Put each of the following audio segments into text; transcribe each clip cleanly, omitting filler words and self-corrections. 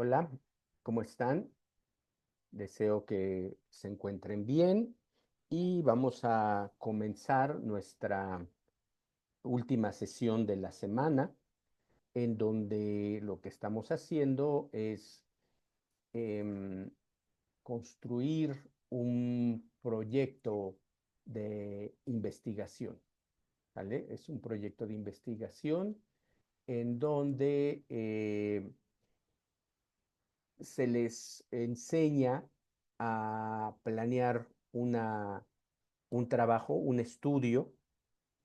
Hola, ¿cómo están? Deseo que se encuentren bien y vamos a comenzar nuestra última sesión de la semana, en donde lo que estamos haciendo es em, construir un proyecto de investigación, ¿vale? Es un proyecto de investigación en donde se les enseña a planear un trabajo, un estudio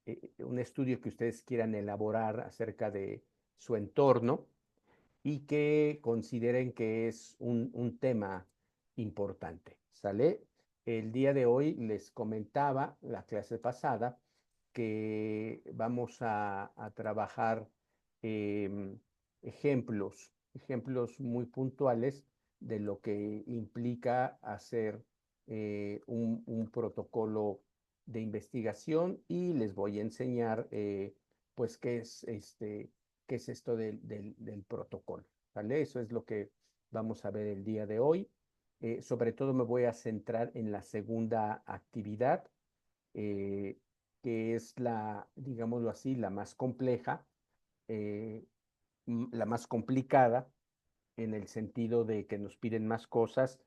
que ustedes quieran elaborar acerca de su entorno y que consideren que es un tema importante, ¿sale? El día de hoy les comentaba, la clase pasada, que vamos a trabajar em, ejemplos muy puntuales de lo que implica hacer un protocolo de investigación y les voy a enseñar pues qué es esto del protocolo, ¿vale? Eso es lo que vamos a ver el día de hoy. Sobre todo me voy a centrar en la segunda actividad, eh, que es digámoslo así, la más compleja, eh, la más complicada, en el sentido de que nos piden más cosas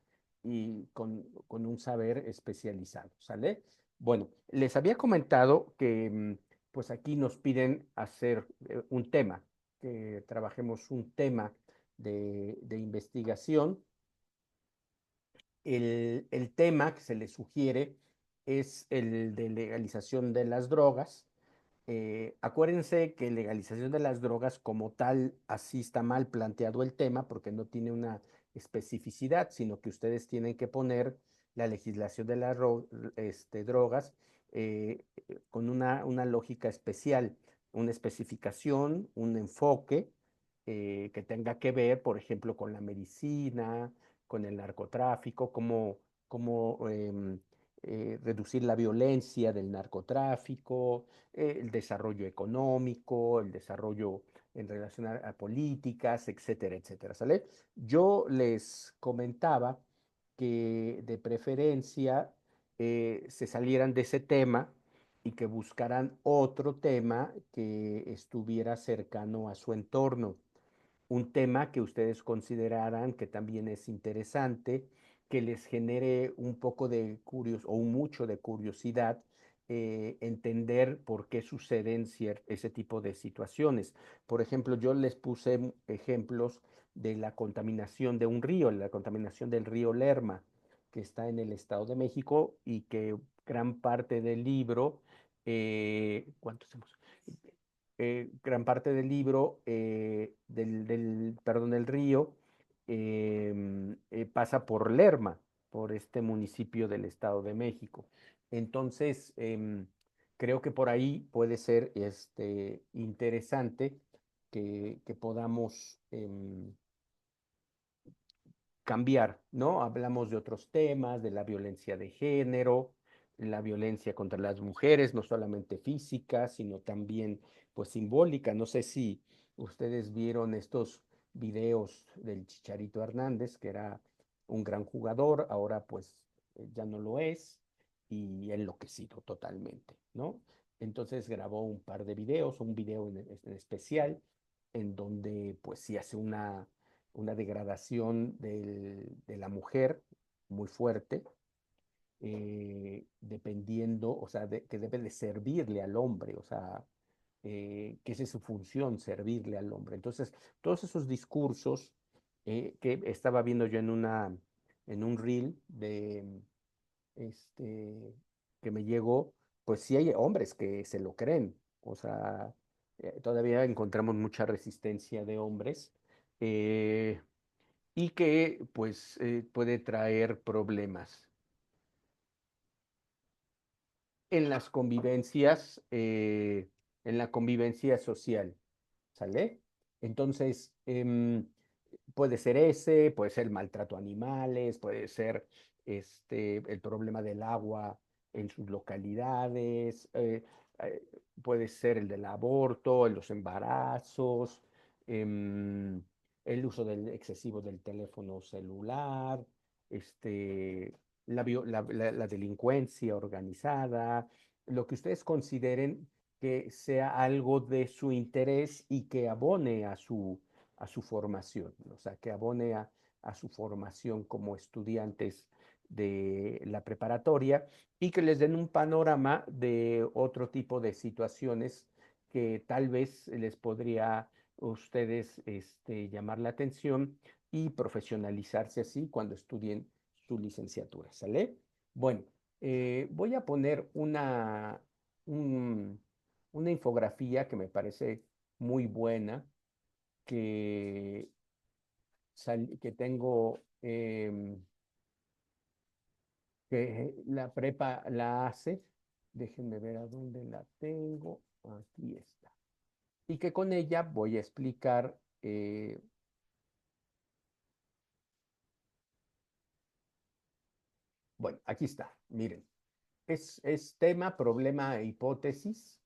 y con un saber especializado, ¿sale? Bueno, les había comentado que pues aquí nos piden hacer un tema, que trabajemos un tema de investigación. El tema que se le sugiere es el de legalización de las drogas. Acuérdense que legalización de las drogas como tal, así está mal planteado el tema porque no tiene una especificidad, sino que ustedes tienen que poner la legislación de las drogas con una lógica especial, una especificación, un enfoque que tenga que ver, por ejemplo, con la medicina, con el narcotráfico, cómo reducir la violencia del narcotráfico, el desarrollo económico, el desarrollo en relación a políticas, etcétera, etcétera, ¿sale? Yo les comentaba que de preferencia se salieran de ese tema y que buscaran otro tema que estuviera cercano a su entorno, un tema que ustedes consideraran que también es interesante, que les genere un poco de curiosidad o mucho de curiosidad, entender por qué suceden ese tipo de situaciones. Por ejemplo, yo les puse ejemplos de la contaminación de un río, la contaminación del río Lerma, que está en el Estado de México y que gran parte del libro, ¿cuántos hemos? Gran parte del libro perdón, del río pasa por Lerma, por este municipio del Estado de México. Entonces, creo que por ahí puede ser interesante que podamos cambiar, ¿no? Hablamos de otros temas, de la violencia de género, la violencia contra las mujeres, no solamente física, sino también, pues, simbólica. No sé si ustedes vieron estos videos del Chicharito Hernández, que era un gran jugador, ahora pues ya no lo es y enloquecido totalmente, ¿no? Entonces grabó un par de videos, un video en especial, en donde pues sí hace una degradación de la mujer muy fuerte, dependiendo, o sea, que debe de servirle al hombre, o sea, que esa es su función, servirle al hombre. Entonces, todos esos discursos que estaba viendo yo en un reel este, que me llegó, pues sí hay hombres que se lo creen, o sea, todavía encontramos mucha resistencia de hombres. eh, y que pues puede traer problemas en las convivencias, en la convivencia social, ¿sale? Entonces, puede ser ese, puede ser el maltrato a animales, puede ser el problema del agua en sus localidades, puede ser el del aborto, los embarazos, el uso excesivo del teléfono celular, la delincuencia organizada, lo que ustedes consideren que sea algo de su interés y que abone a su formación, o sea, que abone a su formación como estudiantes de la preparatoria y que les den un panorama de otro tipo de situaciones que tal vez les podría ustedes llamar la atención y profesionalizarse así cuando estudien su licenciatura, ¿sale? Bueno, voy a poner un- una infografía que me parece muy buena, que, que tengo, que la prepa la hace. Déjenme ver a dónde la tengo. Aquí está. Y que con ella voy a explicar, bueno, aquí está, miren, es tema, problema e hipótesis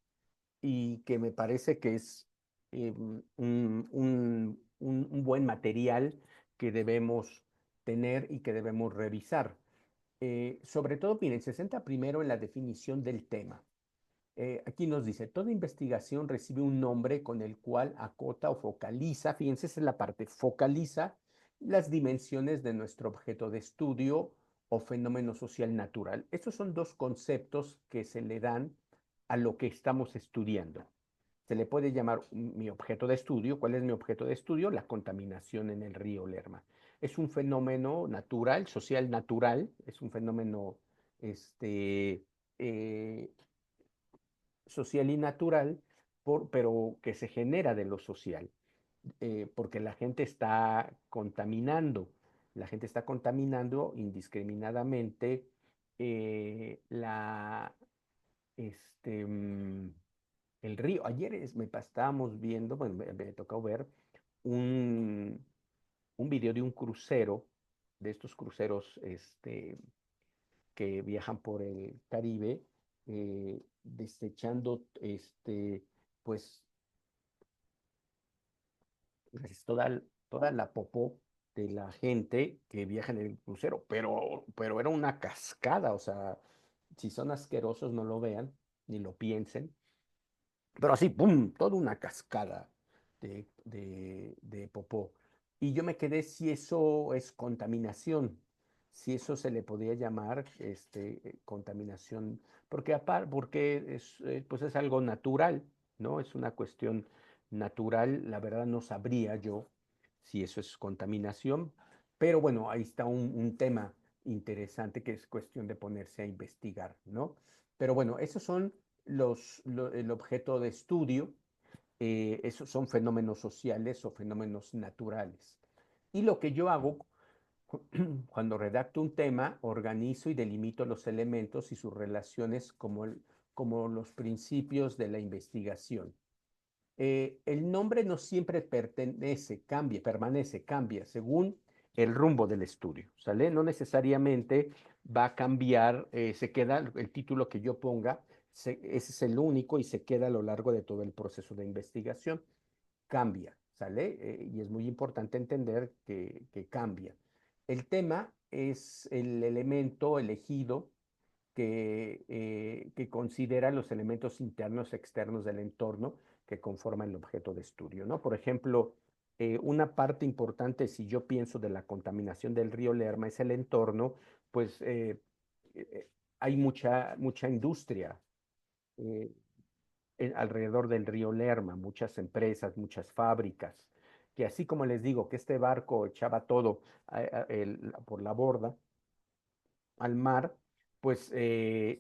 y que me parece que es un buen material que debemos tener y que debemos revisar. Sobre todo, miren, se centra primero en la definición del tema. Aquí nos dice, toda investigación recibe un nombre con el cual acota o focaliza, fíjense, esa es la parte, focaliza las dimensiones de nuestro objeto de estudio o fenómeno social natural. Estos son dos conceptos que se le dan a lo que estamos estudiando. Se le puede llamar mi objeto de estudio. ¿Cuál es mi objeto de estudio? La contaminación en el río Lerma. Es un fenómeno natural, social natural, es un fenómeno este, eh, social y natural, pero que se genera de lo social, porque la gente está contaminando indiscriminadamente la, este, mm, el río. Ayer estábamos viendo, bueno, me tocó ver un, un video de un crucero, de estos cruceros que viajan por el Caribe, desechando pues toda la popó de la gente que viaja en el crucero, pero era una cascada, o sea, si son asquerosos no lo vean ni lo piensen, pero así, ¡pum!, toda una cascada de popó. Y yo me quedé si eso es contaminación, si eso se le podría llamar contaminación, porque pues es algo natural, ¿no? Es una cuestión natural, la verdad no sabría yo si eso es contaminación, pero bueno, ahí está un tema interesante que es cuestión de ponerse a investigar, ¿no? Pero bueno, esos son el objeto de estudio, esos son fenómenos sociales o fenómenos naturales. Y lo que yo hago cuando redacto un tema, organizo y delimito los elementos y sus relaciones como los principios de la investigación. El nombre no siempre permanece, cambia según el rumbo del estudio, ¿sale? No necesariamente va a cambiar, se queda el título que yo ponga, ese es el único y se queda a lo largo de todo el proceso de investigación. Cambia, ¿sale? Y es muy importante entender que cambia. El tema es el elemento elegido que considera los elementos internos y externos del entorno que conforman el objeto de estudio, ¿no? Por ejemplo, una parte importante, si yo pienso de la contaminación del río Lerma, es el entorno, pues eh, hay mucha industria eh, alrededor del río Lerma, muchas empresas, muchas fábricas, que así como les digo que este barco echaba todo por la borda al mar, pues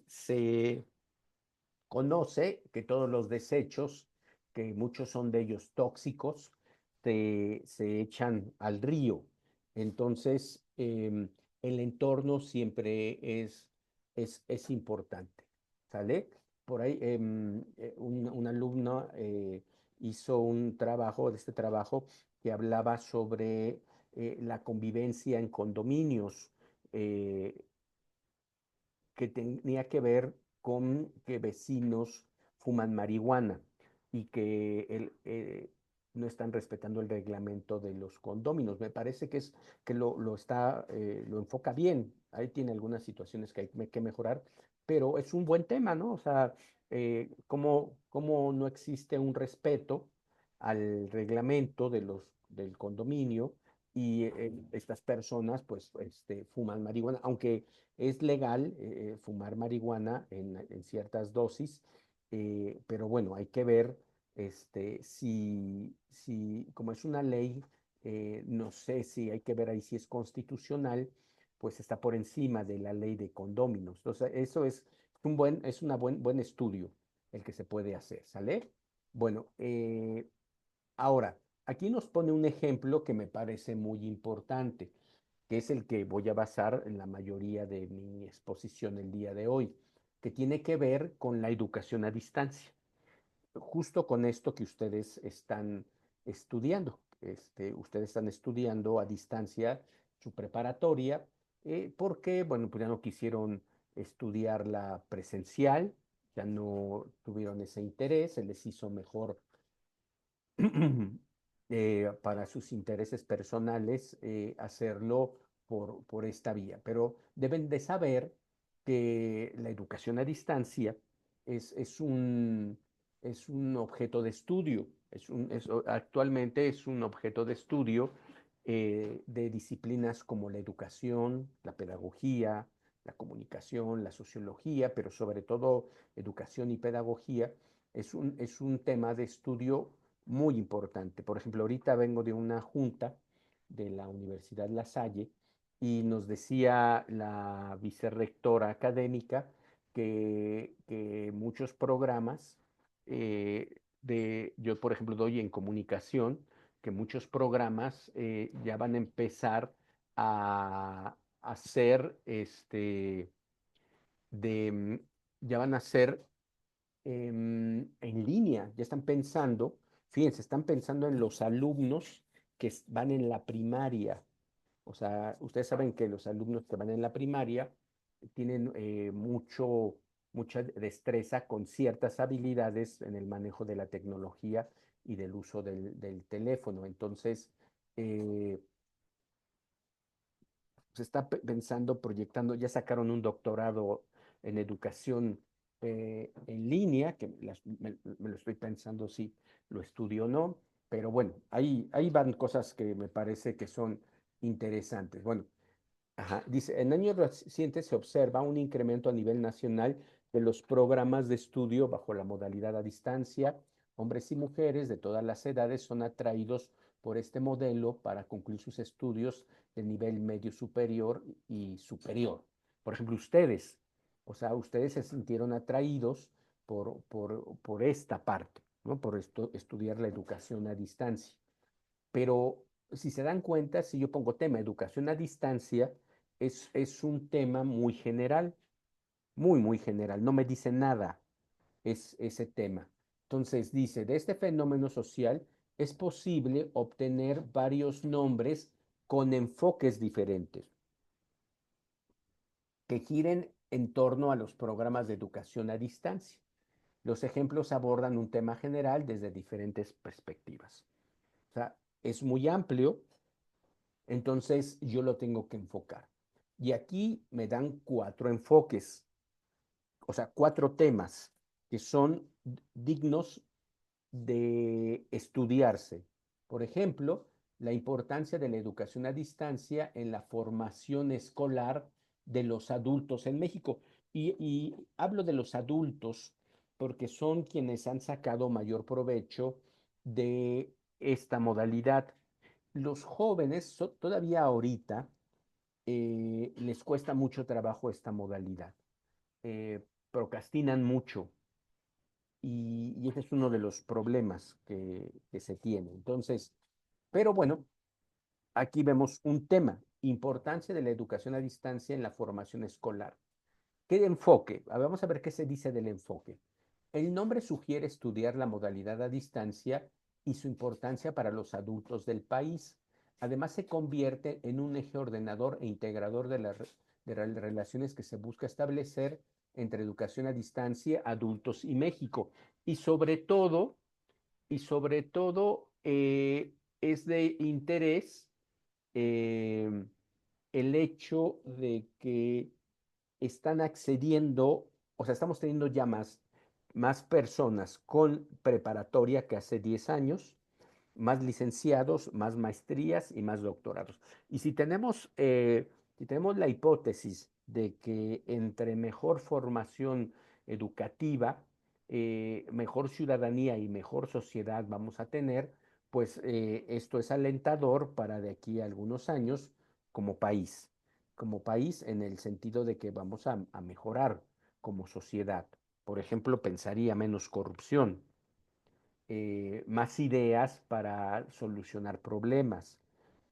se conoce que todos los desechos, que muchos son de ellos tóxicos, se echan al río. Entonces, el entorno siempre es importante, ¿sale? Por ahí, un alumno hizo un trabajo, de este trabajo, que hablaba sobre la convivencia en condominios. eh, que tenía que ver con que vecinos fuman marihuana y que no están respetando el reglamento de los condóminos. Me parece que lo enfoca bien. Ahí tiene algunas situaciones que hay que mejorar, pero es un buen tema, ¿no? O sea, cómo no existe un respeto al reglamento del condominio y estas personas, pues, fuman marihuana, aunque es legal fumar marihuana en ciertas dosis, pero bueno, hay que ver si como es una ley, no sé si hay que ver ahí si es constitucional, pues está por encima de la ley de condóminos. Entonces, eso es una buen estudio el que se puede hacer, ¿sale? Bueno, ahora, aquí nos pone un ejemplo que me parece muy importante, que es el que voy a basar en la mayoría de mi exposición el día de hoy, que tiene que ver con la educación a distancia justo con esto que ustedes están estudiando. Ustedes están estudiando a distancia su preparatoria porque, bueno, pues ya no quisieron estudiarla presencial, ya no tuvieron ese interés, se les hizo mejor para sus intereses personales hacerlo por esta vía. Pero deben de saber que la educación a distancia es, es un, es un objeto de estudio, actualmente es un objeto de estudio de disciplinas como la educación, la pedagogía, la comunicación, la sociología, pero sobre todo educación y pedagogía, es un tema de estudio muy importante. Por ejemplo, ahorita vengo de una junta de la Universidad La Salle y nos decía la vicerrectora académica que muchos programas yo por ejemplo doy en comunicación, que muchos programas ya van a empezar a hacer de, ya van a ser en línea, ya están pensando, fíjense, están pensando en los alumnos que van en la primaria. O sea, ustedes saben que los alumnos que van en la primaria tienen mucha destreza con ciertas habilidades en el manejo de la tecnología y del uso del teléfono. Entonces, eh, se está pensando, proyectando, ya sacaron un doctorado en educación en línea, que me lo estoy pensando si lo estudio o no, pero bueno, ahí van cosas que me parece que son interesantes. Bueno, ajá, dice, en años recientes se observa un incremento a nivel nacional de los programas de estudio bajo la modalidad a distancia. Hombres y mujeres de todas las edades son atraídos por este modelo para concluir sus estudios de nivel medio superior y superior. Por ejemplo, ustedes, o sea, ustedes se sintieron atraídos por esta parte, ¿no? Por estudiar la educación a distancia. Pero si se dan cuenta, si yo pongo tema educación a distancia, es un tema muy general, muy general, no me dice nada es ese tema. Entonces dice, de este fenómeno social es posible obtener varios nombres con enfoques diferentes que giren en torno a los programas de educación a distancia. Los ejemplos abordan un tema general desde diferentes perspectivas. O sea, es muy amplio, entonces yo lo tengo que enfocar. Y aquí me dan 4 enfoques, o sea, 4 temas que son dignos de estudiarse. Por ejemplo, la importancia de la educación a distancia en la formación escolar de los adultos en México. Y hablo de los adultos porque son quienes han sacado mayor provecho de esta modalidad. Los jóvenes todavía ahorita les cuesta mucho trabajo esta modalidad. Procrastinan mucho y ese es uno de los problemas que se tiene. Entonces, pero bueno, aquí vemos un tema, importancia de la educación a distancia en la formación escolar. ¿Qué enfoque? Vamos a ver qué se dice del enfoque. El nombre sugiere estudiar la modalidad a distancia y su importancia para los adultos del país. Además, se convierte en un eje ordenador e integrador de las relaciones que se busca establecer entre educación a distancia, adultos y México. Y sobre todo, es de interés eh, el hecho de que están accediendo, o sea, estamos teniendo ya más personas con preparatoria que hace 10 años, más licenciados, más maestrías y más doctorados. Y si tenemos la hipótesis de que entre mejor formación educativa, mejor ciudadanía y mejor sociedad vamos a tener, pues esto es alentador para de aquí a algunos años como país, como país en el sentido de que vamos a mejorar como sociedad. Por ejemplo, pensaría menos corrupción, más ideas para solucionar problemas.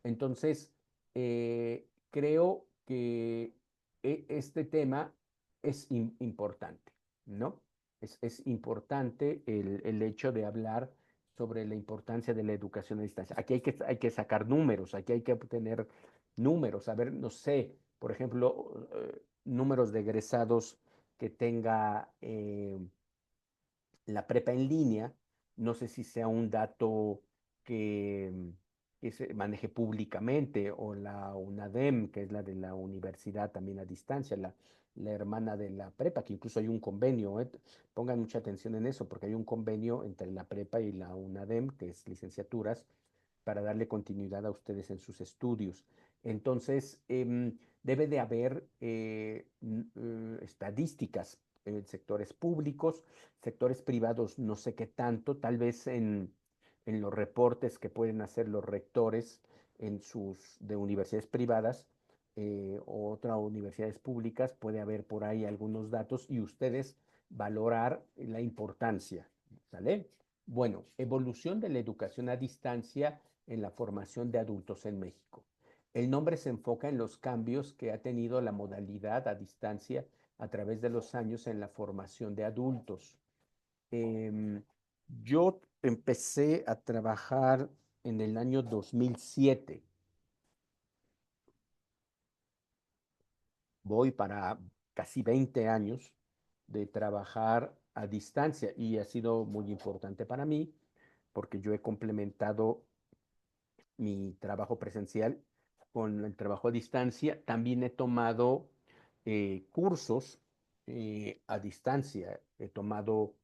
Entonces, creo que este tema es importante, ¿no? Es importante el hecho de hablar sobre la importancia de la educación a distancia. Aquí hay que sacar números, aquí hay que obtener números, a ver, no sé, por ejemplo, números de egresados que tenga la prepa en línea, no sé si sea un dato que, que se maneje públicamente, o la UNADEM, que es la de la universidad también a distancia, la hermana de la prepa, que incluso hay un convenio, pongan mucha atención en eso, porque hay un convenio entre la prepa y la UNADEM, que es licenciaturas, para darle continuidad a ustedes en sus estudios. Entonces, debe de haber estadísticas en sectores públicos, sectores privados, no sé qué tanto, tal vez en los reportes que pueden hacer los rectores de universidades privadas o otras universidades públicas, puede haber por ahí algunos datos y ustedes valorar la importancia, ¿sale? Bueno, evolución de la educación a distancia en la formación de adultos en México. El nombre se enfoca en los cambios que ha tenido la modalidad a distancia a través de los años en la formación de adultos. Em, yo empecé a trabajar en el año 2007. Voy para casi 20 años de trabajar a distancia y ha sido muy importante para mí porque yo he complementado mi trabajo presencial con el trabajo a distancia. También he tomado cursos a distancia. He tomado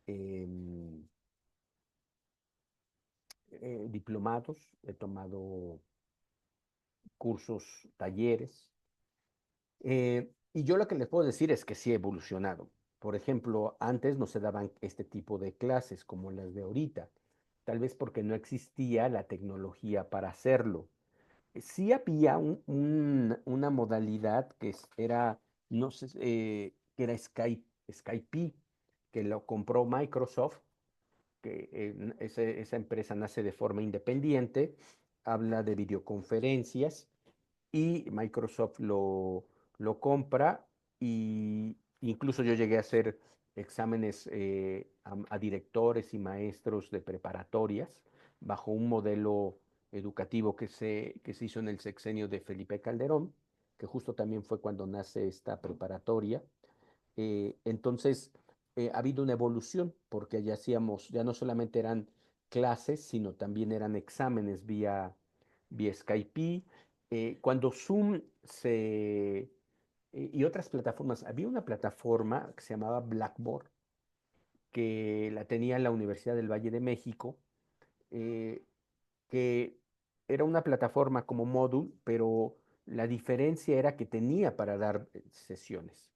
em, diplomados, he tomado cursos, talleres. Y yo lo que les puedo decir es que sí he evolucionado. Por ejemplo, antes no se daban este tipo de clases como las de ahorita, tal vez porque no existía la tecnología para hacerlo. Sí había una modalidad era, no sé, que era Skype, que lo compró Microsoft, que esa empresa nace de forma independiente, habla de videoconferencias y Microsoft lo compra, y incluso yo llegué a hacer exámenes a directores y maestros de preparatorias bajo un modelo educativo que se hizo en el sexenio de Felipe Calderón, que justo también fue cuando nace esta preparatoria. Entonces, ha habido una evolución, porque ya hacíamos, ya no solamente eran clases, sino también eran exámenes vía Skype. Cuando Zoom y otras plataformas, había una plataforma que se llamaba Blackboard, que la tenía la Universidad del Valle de México, eh, que era una plataforma como Moodle, pero la diferencia era que tenía para dar sesiones.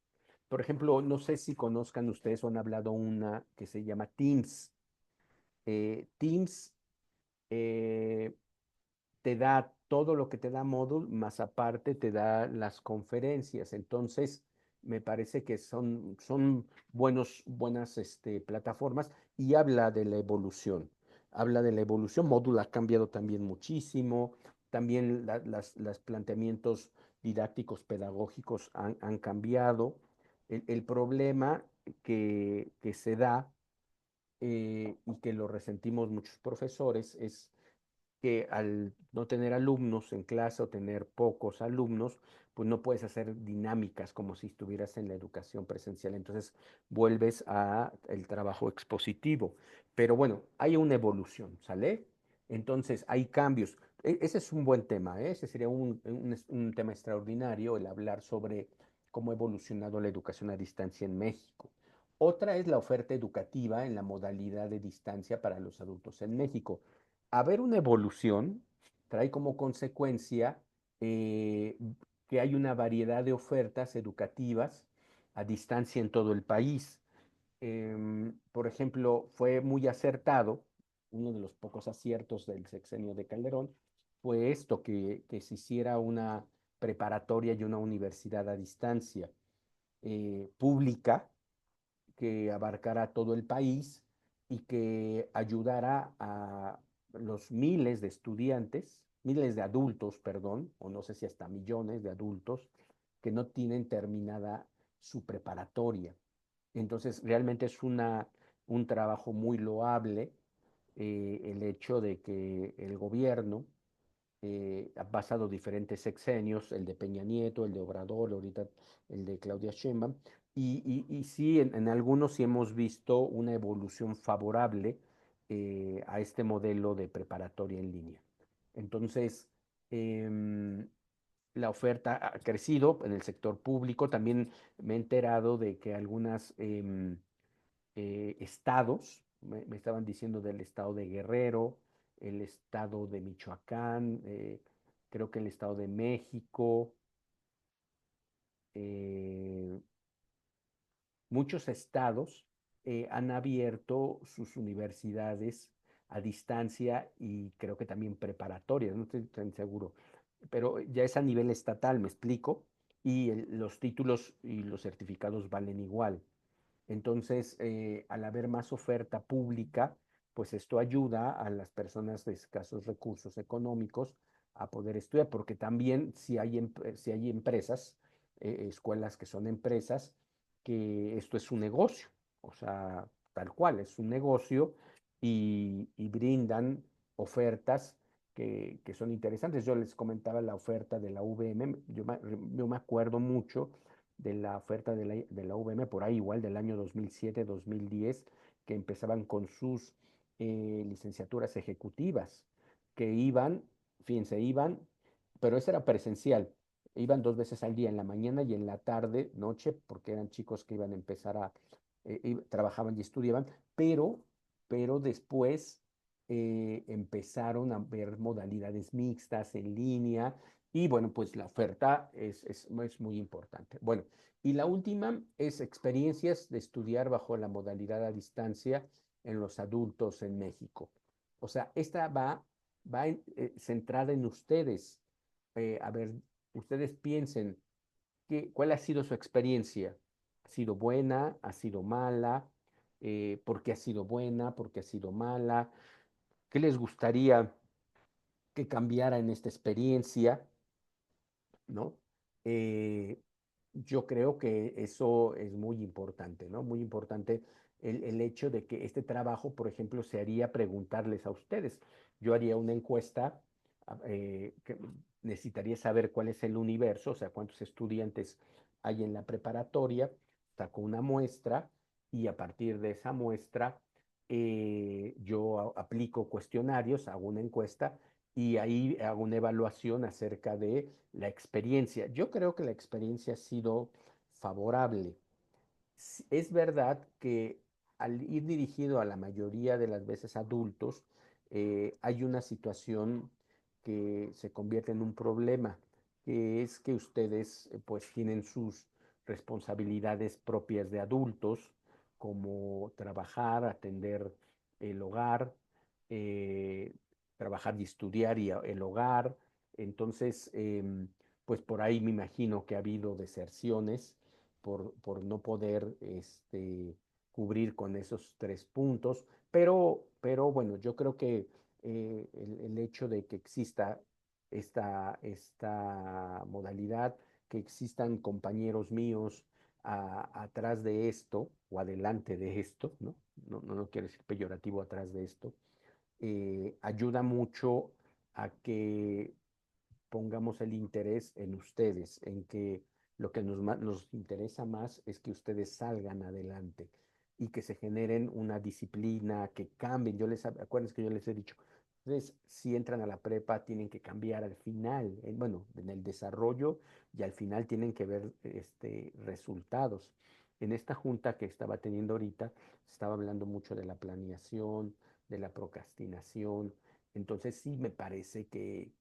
Por ejemplo, no sé si conozcan ustedes o han hablado una que se llama Teams. Teams eh, te da todo lo que te da Moodle, más aparte te da las conferencias. Entonces, me parece que son buenas plataformas, y habla de la evolución. Habla de la evolución. Moodle ha cambiado también muchísimo. También los planteamientos didácticos pedagógicos han cambiado. El problema que se da y que lo resentimos muchos profesores es que al no tener alumnos en clase o tener pocos alumnos, pues no puedes hacer dinámicas como si estuvieras en la educación presencial. Entonces vuelves a el trabajo expositivo. Pero bueno, hay una evolución, ¿sale? Entonces, hay cambios. Ese es un buen tema, ¿eh? Ese sería un tema extraordinario, el hablar sobre cómo ha evolucionado la educación a distancia en México. Otra es la oferta educativa en la modalidad de distancia para los adultos en México. Haber una evolución trae como consecuencia eh, que hay una variedad de ofertas educativas a distancia en todo el país. Por ejemplo, fue muy acertado, uno de los pocos aciertos del sexenio de Calderón, fue esto, que se hiciera una preparatoria y una universidad a distancia pública que abarcara todo el país y que ayudara a los miles de estudiantes, miles de adultos, perdón, o no sé si hasta millones de adultos que no tienen terminada su preparatoria. Entonces, realmente es un trabajo muy loable el hecho de que el gobierno ha pasado diferentes sexenios, el de Peña Nieto, el de Obrador, ahorita el de Claudia Sheinbaum, y sí, en algunos sí hemos visto una evolución favorable a este modelo de preparatoria en línea. Entonces, em, la oferta ha crecido en el sector público. También me he enterado de que algunos estados, me estaban diciendo del estado de Guerrero, el estado de Michoacán, creo que el estado de México, eh, muchos estados han abierto sus universidades a distancia y creo que también preparatorias, no estoy tan seguro, pero ya es a nivel estatal, me explico, y los títulos y los certificados valen igual. Entonces, al haber más oferta pública, pues esto ayuda a las personas de escasos recursos económicos a poder estudiar, porque también si hay empresas, escuelas que son empresas, que esto es un negocio, o sea, tal cual, es un negocio y brindan ofertas que son interesantes. Yo les comentaba la oferta de la UVM, yo me acuerdo mucho de la oferta de la UVM, por ahí igual del año 2007, 2010, que empezaban con sus licenciaturas ejecutivas, que iban, fíjense, iban, pero eso era presencial, iban 2 veces al día, en la mañana y en la tarde, noche, porque eran chicos que iban a empezar trabajaban y estudiaban, pero, pero después empezaron a ver modalidades mixtas en línea y bueno, pues la oferta es muy importante. Bueno, y la última es experiencias de estudiar bajo la modalidad a distancia en los adultos en México. O sea, esta va centrada en ustedes. A ver, ustedes piensen, ¿cuál ha sido su experiencia? ¿Ha sido buena? ¿Ha sido mala? ¿Por qué ha sido buena? ¿Por qué ha sido mala? ¿Qué les gustaría que cambiara en esta experiencia? ¿No? Eh, yo creo que eso es muy importante, ¿no? Muy importante el hecho de que este trabajo, por ejemplo, se haría preguntarles a ustedes. Yo haría una encuesta que necesitaría saber cuál es el universo, o sea, cuántos estudiantes hay en la preparatoria, saco una muestra y a partir de esa muestra yo aplico cuestionarios, hago una encuesta y ahí hago una evaluación acerca de la experiencia. Yo creo que la experiencia ha sido favorable. Es verdad que al ir dirigido a la mayoría de las veces adultos, hay una situación que se convierte en un problema, que es que ustedes pues tienen sus responsabilidades propias de adultos, como trabajar, atender el hogar, eh, trabajar y estudiar y el hogar. Entonces, pues por ahí me imagino que ha habido deserciones por no poder cubrir con esos 3 puntos, pero bueno, yo creo que el hecho de que exista esta modalidad, que existan compañeros míos atrás de esto o adelante de esto, ¿no? No quiero decir peyorativo atrás de esto, ayuda mucho a que pongamos el interés en ustedes, en que lo que nos interesa más es que ustedes salgan adelante y que se generen una disciplina, que cambien. Acuérdense que yo les he dicho, Entonces, si entran a la prepa, tienen que cambiar al final, bueno, en el desarrollo y al final tienen que ver resultados. En esta junta que estaba teniendo ahorita, estaba hablando mucho de la planeación, de la procrastinación. Entonces, sí me parece que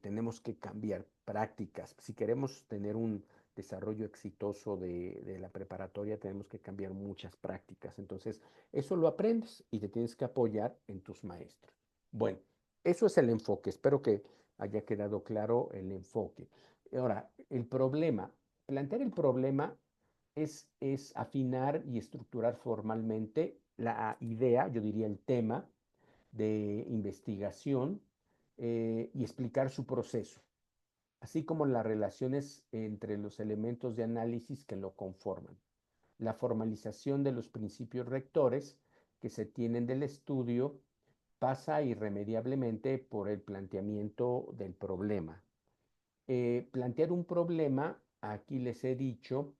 tenemos que cambiar prácticas. Si queremos tener un desarrollo exitoso de la preparatoria, tenemos que cambiar muchas prácticas. Entonces, eso lo aprendes y te tienes que apoyar en tus maestros. Bueno, eso es el enfoque. Espero que haya quedado claro el enfoque. Ahora, el problema. Plantear el problema es afinar y estructurar formalmente la idea, yo diría el tema de investigación y explicar su proceso, así como las relaciones entre los elementos de análisis que lo conforman, la formalización de los principios rectores que se tienen del estudio pasa irremediablemente por el planteamiento del problema. Plantear un problema, aquí les he dicho,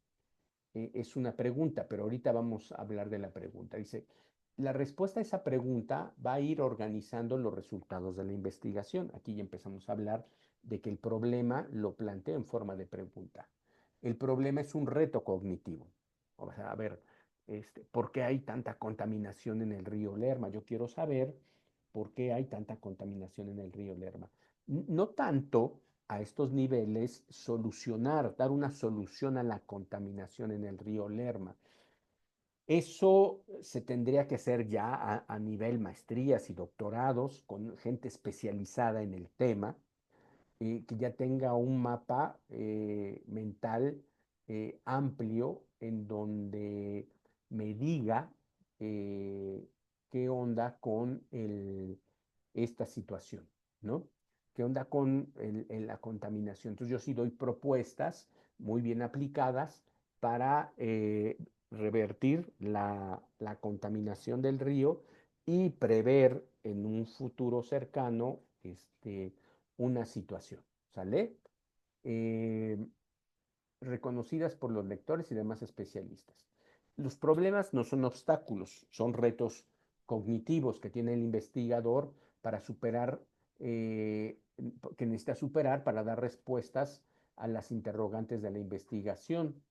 es una pregunta, pero ahorita vamos a hablar de la pregunta. Dice, la respuesta a esa pregunta va a ir organizando los resultados de la investigación. Aquí ya empezamos a hablar de que el problema lo planteo en forma de pregunta. El problema es un reto cognitivo. O sea, a ver, ¿por qué hay tanta contaminación en el río Lerma? Yo quiero saber por qué hay tanta contaminación en el río Lerma. No tanto a estos niveles solucionar, dar una solución a la contaminación en el río Lerma. Eso se tendría que hacer ya a nivel maestrías y doctorados con gente especializada en el tema, que ya tenga un mapa mental amplio en donde me diga eh, qué onda con esta situación, ¿no? ¿Qué onda con la contaminación? Entonces yo sí doy propuestas muy bien aplicadas para revertir la contaminación del río y prever en un futuro cercano una situación, ¿sale? Eh, reconocidas por los lectores y demás especialistas. Los problemas no son obstáculos, son retos cognitivos que tiene el investigador para superar, que necesita superar para dar respuestas a las interrogantes de la investigación.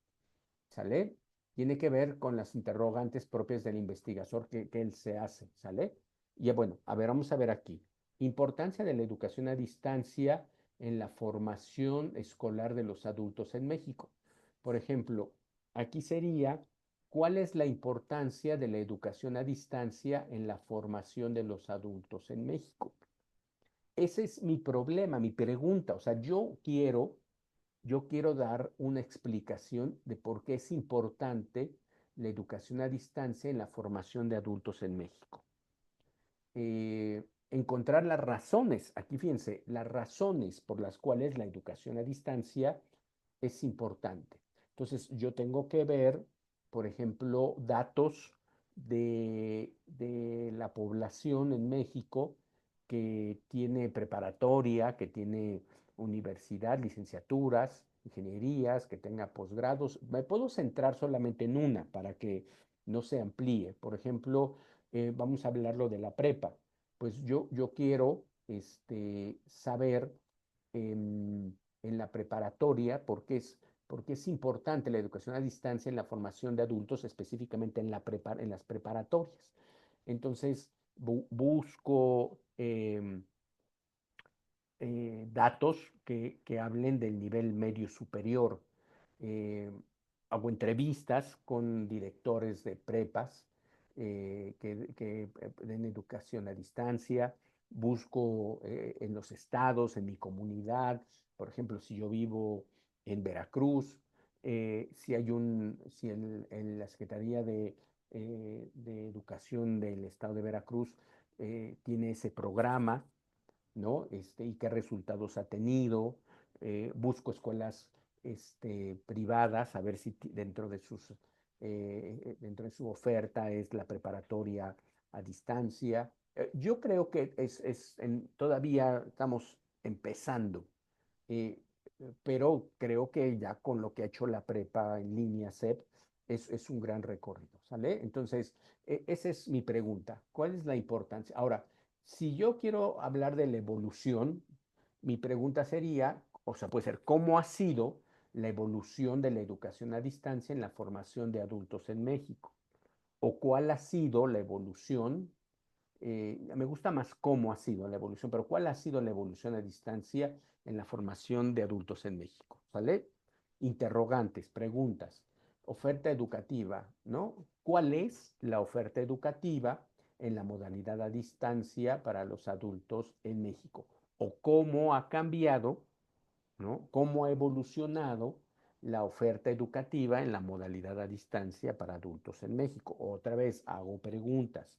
¿Sale? Tiene que ver con las interrogantes propias del investigador que él se hace, ¿sale? Y bueno, a ver, vamos a ver aquí. Importancia de la educación a distancia en la formación escolar de los adultos en México. Por ejemplo, aquí sería, ¿cuál es la importancia de la educación a distancia en la formación de los adultos en México? Ese es mi problema, mi pregunta. O sea, yo quiero dar una explicación de por qué es importante la educación a distancia en la formación de adultos en México. Encontrar las razones, aquí fíjense, las razones por las cuales la educación a distancia es importante. Entonces, yo tengo que ver, por ejemplo, datos de la población en México que tiene preparatoria, que tiene universidad, licenciaturas, ingenierías, que tenga posgrados. Me puedo centrar solamente en una para que no se amplíe. Por ejemplo, vamos a hablarlo de la prepa. Pues yo quiero saber en la preparatoria porque es importante la educación a distancia en la formación de adultos, específicamente en las preparatorias. Entonces, busco datos que hablen del nivel medio superior. Eh, hago entrevistas con directores de prepas que den educación a distancia. Busco en los estados, en mi comunidad, por ejemplo, si yo vivo en Veracruz, si en la Secretaría de Educación del Estado de Veracruz tiene ese programa, ¿no? Y qué resultados ha tenido. Busco escuelas privadas, a ver si dentro de su oferta es la preparatoria a distancia. Yo creo que todavía estamos empezando, eh, pero creo que ya con lo que ha hecho la prepa en línea SEP es un gran recorrido, ¿sale? Entonces, esa es mi pregunta. ¿Cuál es la importancia? Ahora, Si yo quiero hablar de la evolución, mi pregunta sería, o sea, puede ser, ¿cómo ha sido la evolución de la educación a distancia en la formación de adultos en México? ¿O cuál ha sido la evolución? Me gusta más cómo ha sido la evolución, pero ¿cuál ha sido la evolución a distancia en la formación de adultos en México? ¿Sale? Interrogantes, preguntas. Oferta educativa, ¿no? ¿Cuál es la oferta educativa en la modalidad a distancia para los adultos en México? ¿O cómo ha cambiado, ¿no? ¿Cómo ha evolucionado la oferta educativa en la modalidad a distancia para adultos en México? Otra vez hago preguntas.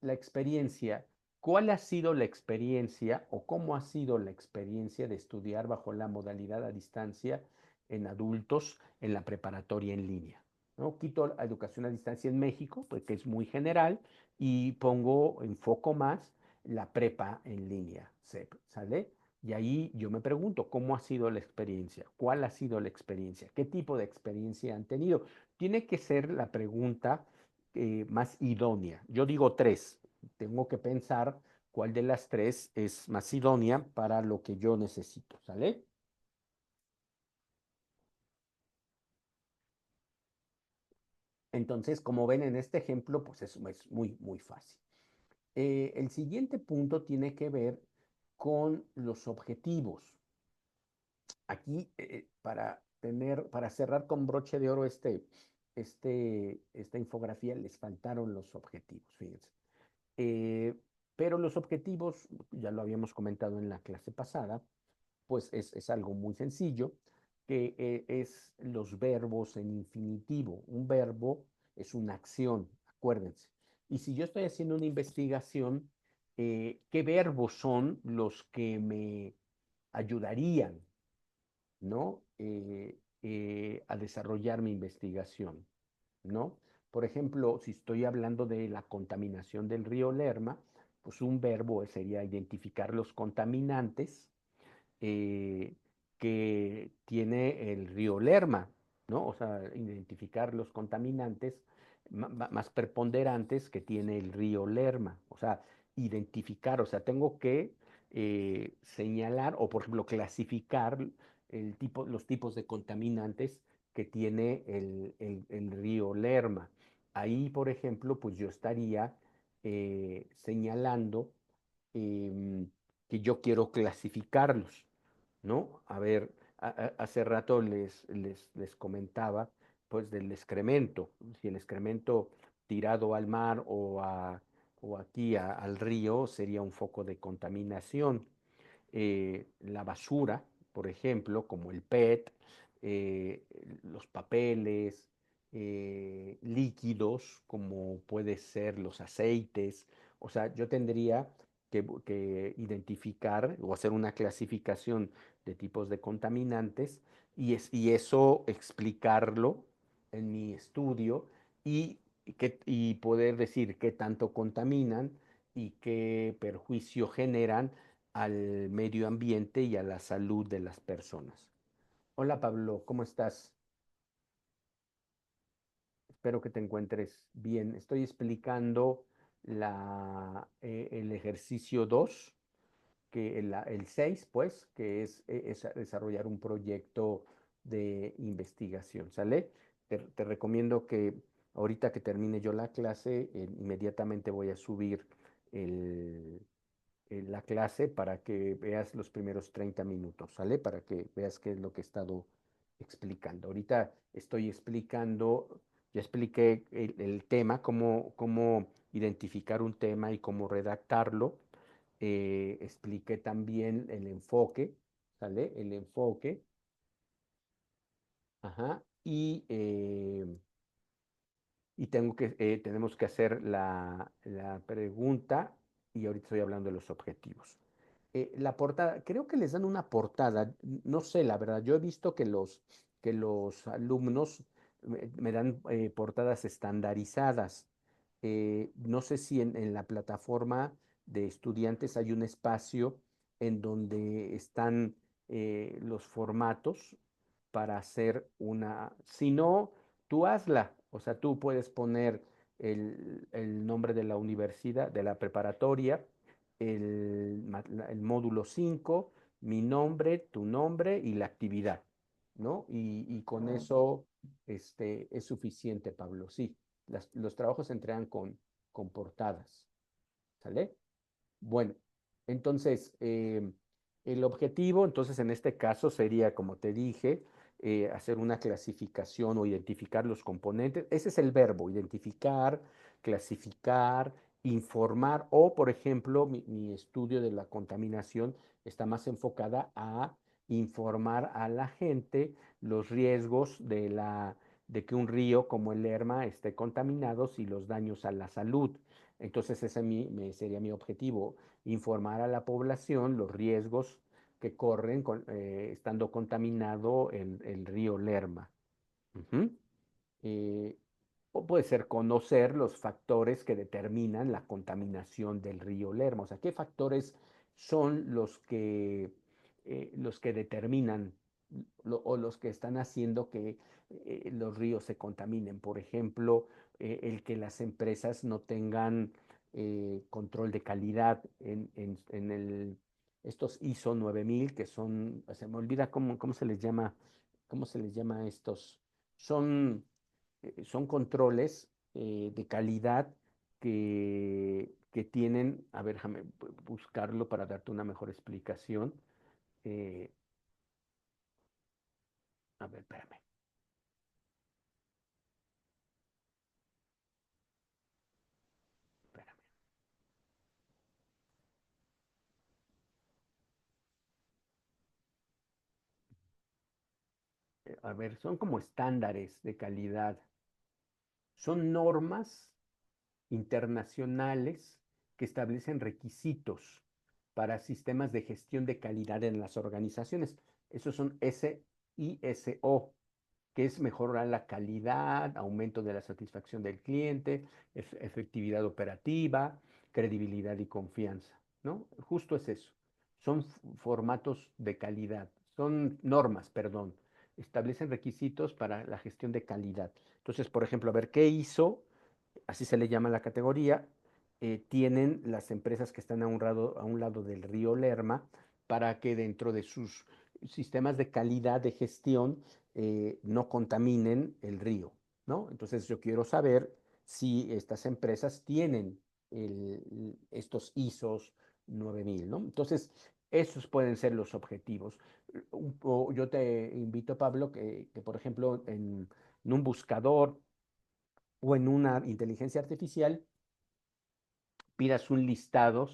La experiencia, ¿cuál ha sido la experiencia o cómo ha sido la experiencia de estudiar bajo la modalidad a distancia en adultos en la preparatoria en línea? ¿No? Quito la educación a distancia en México, porque es muy general, y pongo, enfoco más la prepa en línea, ¿sale? Y ahí yo me pregunto, ¿cómo ha sido la experiencia? ¿Cuál ha sido la experiencia? ¿Qué tipo de experiencia han tenido? Tiene que ser la pregunta más idónea. Yo digo tres, tengo que pensar cuál de las tres es más idónea para lo que yo necesito, ¿sale? Entonces, como ven en este ejemplo, pues es muy, muy fácil. El siguiente punto tiene que ver con los objetivos. Aquí, para cerrar con broche de oro esta infografía, les faltaron los objetivos, fíjense. Eh, pero los objetivos, ya lo habíamos comentado en la clase pasada, pues es algo muy sencillo, que es los verbos en infinitivo. Un verbo es una acción, acuérdense. Y si yo estoy haciendo una investigación, ¿qué verbos son los que me ayudarían, ¿no? A desarrollar mi investigación, ¿no? Por ejemplo, si estoy hablando de la contaminación del río Lerma, pues un verbo sería identificar los contaminantes eh, que tiene el río Lerma, ¿no? O sea, identificar los contaminantes más preponderantes que tiene el río Lerma. O sea, identificar, o sea, tengo que señalar o, por ejemplo, clasificar los tipos de contaminantes que tiene el río Lerma. Ahí, por ejemplo, pues yo estaría señalando em, que yo quiero clasificarlos, ¿no? A ver, hace rato les comentaba, pues, del excremento. Si el excremento tirado al mar o aquí al río sería un foco de contaminación. La basura, por ejemplo, como el PET, eh, los papeles, líquidos, como puede ser los aceites. O sea, yo tendría que identificar o hacer una clasificación de tipos de contaminantes y eso explicarlo en mi estudio y poder decir qué tanto contaminan y qué perjuicio generan al medio ambiente y a la salud de las personas. Hola Pablo, ¿cómo estás? Espero que te encuentres bien. Estoy explicando el ejercicio 2, que el 6, pues, que es desarrollar un proyecto de investigación, ¿sale? Te recomiendo que ahorita que termine yo la clase, inmediatamente voy a subir el, la clase para que veas los primeros 30 minutos, ¿sale? Para que veas qué es lo que he estado explicando. Ahorita estoy explicando, ya expliqué el tema, cómo identificar un tema y cómo redactarlo. Expliqué también el enfoque, ¿sale? El enfoque, ajá, y tenemos que hacer la pregunta y ahorita estoy hablando de los objetivos. La portada, creo que les dan una portada, no sé, la verdad, yo he visto que los alumnos me dan portadas estandarizadas. No sé si en la plataforma de estudiantes hay un espacio en donde están los formatos para hacer una, si no, tú hazla, o sea, tú puedes poner el nombre de la universidad, de la preparatoria, el módulo 5, mi nombre, tu nombre y la actividad, ¿no? Y con eso es suficiente, Pablo. Sí, los trabajos se entregan con portadas, ¿sale? Bueno, entonces, el objetivo, entonces, en este caso sería, como te dije, hacer una clasificación o identificar los componentes. Ese es el verbo, identificar, clasificar, informar, o, por ejemplo, mi estudio de la contaminación está más enfocada a informar a la gente los riesgos de que un río como el Lerma esté contaminado y los daños a la salud. Entonces, sería mi objetivo, informar a la población los riesgos que corren estando contaminado el río Lerma. Ujú. Eh, o puede ser conocer los factores que determinan la contaminación del río Lerma. O sea, ¿qué factores son los que determinan o los que están haciendo que los ríos se contaminen? Por ejemplo, el que las empresas no tengan control de calidad estos ISO 9000, que son, se me olvida cómo se les llama a estos. Son son controles de calidad que tienen, a ver, déjame buscarlo para darte una mejor explicación. Eh, a ver, espérame, espérame. A ver, son como estándares de calidad. Son normas internacionales que establecen requisitos para sistemas de gestión de calidad en las organizaciones. Esos son SISO, que es mejorar la calidad, aumento de la satisfacción del cliente, efectividad operativa, credibilidad y confianza, ¿no? Justo es eso. Son formatos de calidad, son normas, perdón, establecen requisitos para la gestión de calidad. Entonces, por ejemplo, a ver, ¿qué hizo? Así se le llama la categoría, tienen las empresas que están a un lado del río Lerma para que dentro de sus sistemas de calidad de gestión no contaminen el río, ¿no? Entonces yo quiero saber si estas empresas tienen estos ISOs 9000, ¿no? Entonces, esos pueden ser los objetivos. Yo te invito, Pablo, que por ejemplo, en un buscador o en una inteligencia artificial pidas un listado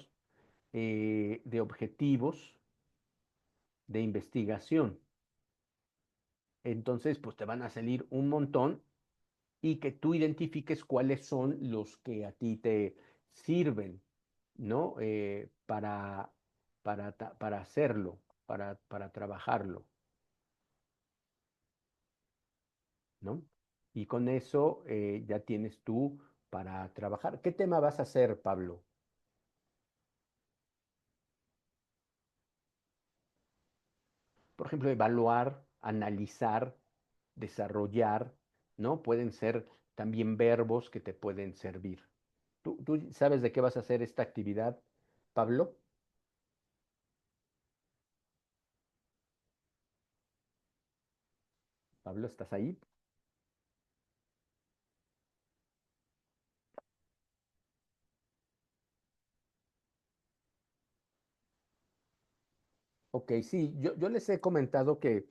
de objetivos de investigación. Entonces, pues te van a salir un montón y que tú identifiques cuáles son los que a ti te sirven, ¿no? Para hacerlo, para trabajarlo, ¿no? Y con eso ya tienes tú para trabajar. ¿Qué tema vas a hacer, Pablo? Por ejemplo, evaluar, analizar, desarrollar, ¿no? Pueden ser también verbos que te pueden servir. ¿Tú sabes de qué vas a hacer esta actividad, Pablo? Pablo, ¿estás ahí? Ok, sí, yo les he comentado que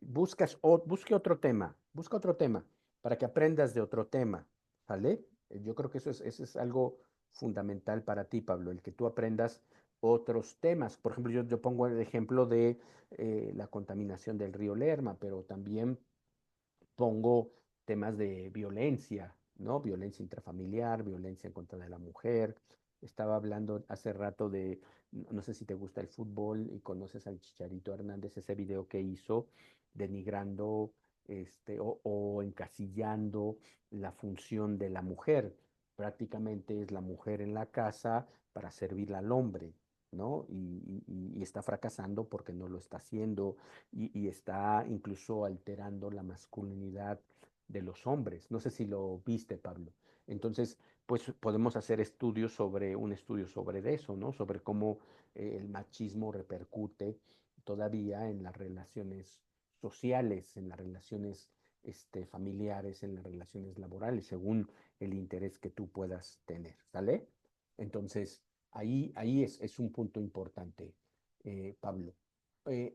busque busca otro tema para que aprendas de otro tema, ¿vale? Yo creo que eso es algo fundamental para ti, Pablo, el que tú aprendas otros temas. Por ejemplo, yo pongo el ejemplo de la contaminación del río Lerma, pero también pongo temas de violencia, ¿no? Violencia intrafamiliar, violencia en contra de la mujer. Estaba hablando hace rato no sé si te gusta el fútbol y conoces al Chicharito Hernández, ese video que hizo denigrando o encasillando la función de la mujer. Prácticamente es la mujer en la casa para servirle al hombre, ¿no? Y está fracasando porque no lo está haciendo y está incluso alterando la masculinidad de los hombres. No sé si lo viste, Pablo. Entonces, pues podemos hacer estudios sobre un estudio sobre eso, ¿no? Sobre cómo el machismo repercute todavía en las relaciones sociales, en las relaciones familiares, en las relaciones laborales, según el interés que tú puedas tener, ¿sale? Entonces, ahí es un punto importante, Pablo.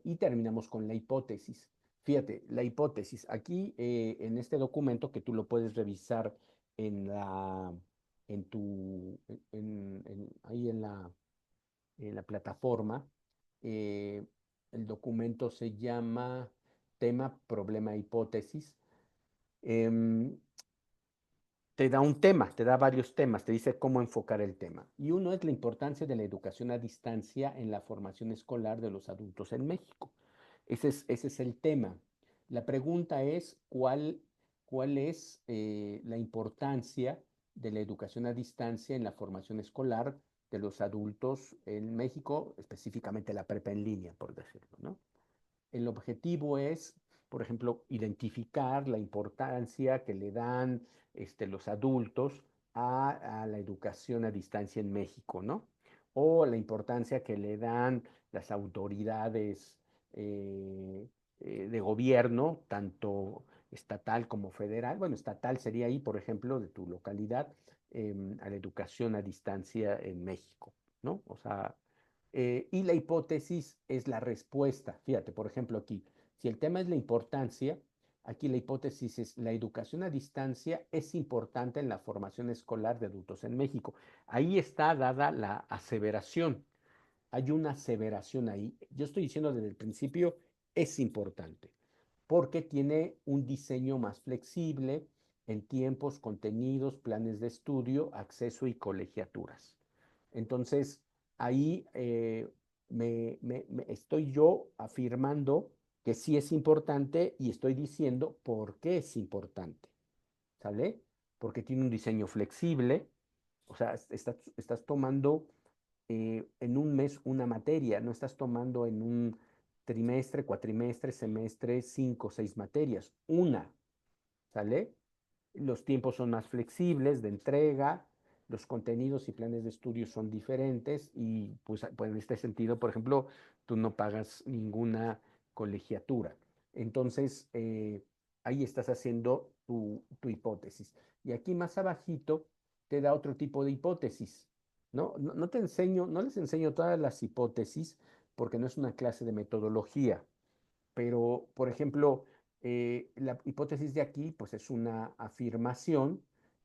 Y terminamos con la hipótesis. Fíjate, la hipótesis, aquí en este documento que tú lo puedes revisar en la, en tu, ahí en la plataforma, eh, el documento se llama tema, problema, hipótesis. Em, Te da un tema, te da varios temas, te dice cómo enfocar el tema. Y uno es la importancia de la educación a distancia en la formación escolar de los adultos en México. Ese es el tema. La pregunta es cuál es la importancia de la educación a distancia en la formación escolar de los adultos en México, específicamente la prepa en línea, por decirlo, ¿no? El objetivo es, por ejemplo, identificar la importancia que le dan los adultos a la educación a distancia en México, ¿no? O la importancia que le dan las autoridades de gobierno, tanto estatal como federal. Bueno, estatal sería ahí, por ejemplo, de tu localidad, a la educación a distancia en México, ¿no? O sea, y la hipótesis es la respuesta. Fíjate, por ejemplo, aquí, si el tema es la importancia, aquí la hipótesis es la educación a distancia es importante en la formación escolar de adultos en México. Ahí está dada la aseveración. Hay una aseveración ahí. Yo estoy diciendo desde el principio, es importante, porque tiene un diseño más flexible en tiempos, contenidos, planes de estudio, acceso y colegiaturas. Entonces, ahí estoy yo afirmando que sí es importante y estoy diciendo por qué es importante, ¿sale? Porque tiene un diseño flexible, o sea, estás tomando en un mes una materia, no estás tomando en un trimestre, cuatrimestre, semestre, cinco, seis materias, una, ¿sale? Los tiempos son más flexibles de entrega, los contenidos y planes de estudio son diferentes y pues en este sentido, por ejemplo, tú no pagas ninguna colegiatura. Entonces, ahí estás haciendo tu hipótesis. Y aquí más abajito te da otro tipo de hipótesis. No te enseño, no les enseño todas las hipótesis porque no es una clase de metodología. Pero, por ejemplo, la hipótesis de aquí, pues es una afirmación.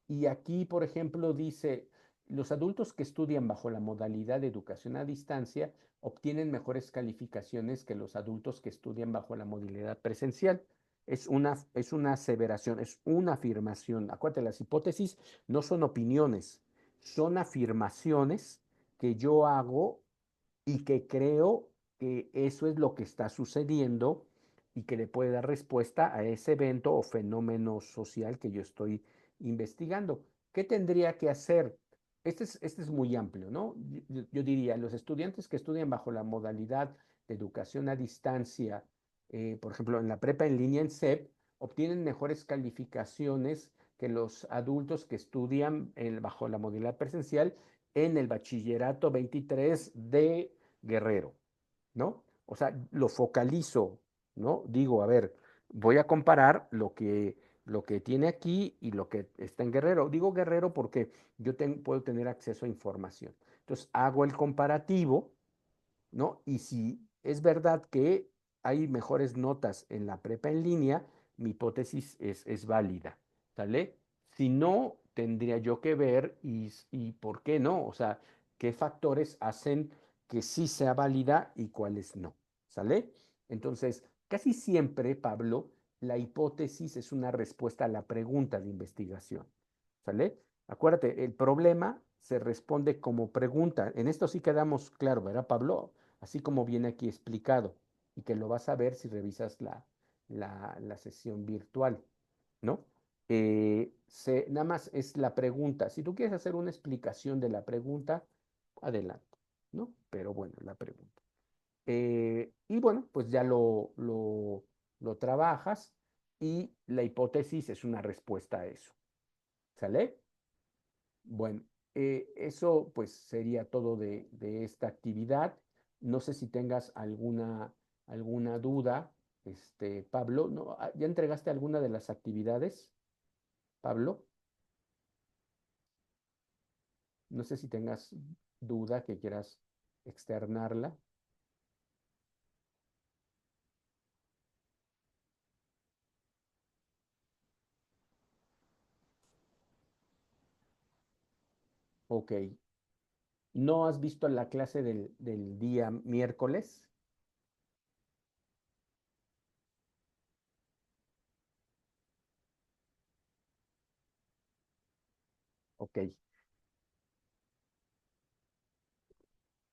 Y aquí, por ejemplo, dice, los adultos que estudian bajo la modalidad de educación a distancia obtienen mejores calificaciones que los adultos que estudian bajo la modalidad presencial. Es una aseveración, es una afirmación. Acuérdate, las hipótesis no son opiniones, son afirmaciones que yo hago y que creo que eso es lo que está sucediendo y que le puede dar respuesta a ese evento o fenómeno social que yo estoy investigando. ¿Qué tendría que hacer? Este es muy amplio, ¿no? Yo diría, los estudiantes que estudian bajo la modalidad de educación a distancia, por ejemplo, en la prepa en línea en SEP, obtienen mejores calificaciones que los adultos que estudian bajo la modalidad presencial en el bachillerato 23 de Guerrero, ¿no? O sea, lo focalizo, ¿no? Digo, a ver, voy a comparar lo que tiene aquí y lo que está en Guerrero. Digo Guerrero porque yo puedo tener acceso a información. Entonces, hago el comparativo, ¿no? Y si es verdad que hay mejores notas en la prepa en línea, mi hipótesis es válida, ¿sale? Si no, tendría yo que ver y por qué no, o sea, qué factores hacen que sí sea válida y cuáles no, ¿sale? Entonces, casi siempre, Pablo, la hipótesis es una respuesta a la pregunta de investigación, ¿sale? Acuérdate, el problema se responde como pregunta. En esto sí quedamos claro, ¿verdad, Pablo? Así como viene aquí explicado, y que lo vas a ver si revisas la sesión virtual, ¿no? Nada más es la pregunta. Si tú quieres hacer una explicación de la pregunta, adelante, ¿no? Pero bueno, la pregunta. Y bueno, pues ya lo trabajas y la hipótesis es una respuesta a eso. ¿Sale? Bueno, eso pues sería todo de esta actividad. No sé si tengas alguna duda, Pablo. ¿No? ¿Ya entregaste alguna de las actividades, Pablo? No sé si tengas duda que quieras externarla. Ok. ¿No has visto la clase del día miércoles? Ok.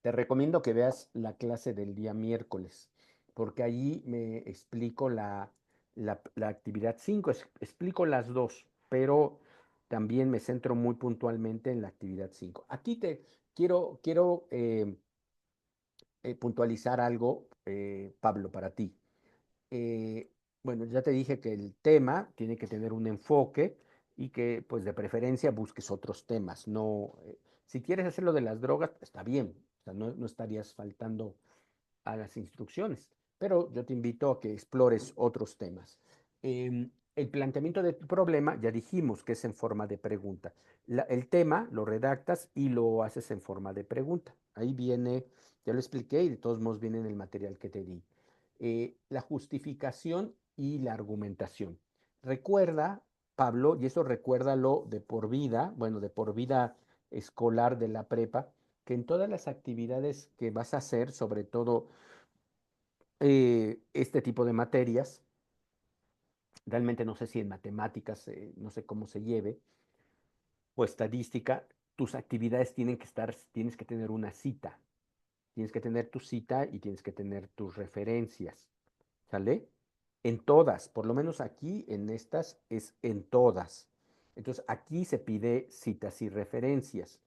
Te recomiendo que veas la clase del día miércoles, porque allí me explico la actividad 5. Explico las dos, pero también me centro muy puntualmente en la actividad 5. Aquí te quiero puntualizar algo, Pablo, para ti. Eh, bueno, ya te dije que el tema tiene que tener un enfoque y que, pues, de preferencia busques otros temas. No, si quieres hacer lo de las drogas, está bien, o sea, no estarías faltando a las instrucciones, pero yo te invito a que explores otros temas. El planteamiento de tu problema, ya dijimos que es en forma de pregunta. El tema lo redactas y lo haces en forma de pregunta. Ahí viene, ya lo expliqué y de todos modos viene en el material que te di. La justificación y la argumentación. Recuerda, Pablo, y eso recuérdalo de por vida, bueno, de por vida escolar de la prepa, que en todas las actividades que vas a hacer, sobre todo este tipo de materias, realmente no sé si en matemáticas, no sé cómo se lleve, o estadística, tus actividades tienes que tener una cita, tienes que tener tu cita y tienes que tener tus referencias, ¿sale? En todas, por lo menos aquí en estas es en todas. Entonces aquí se pide citas y referencias.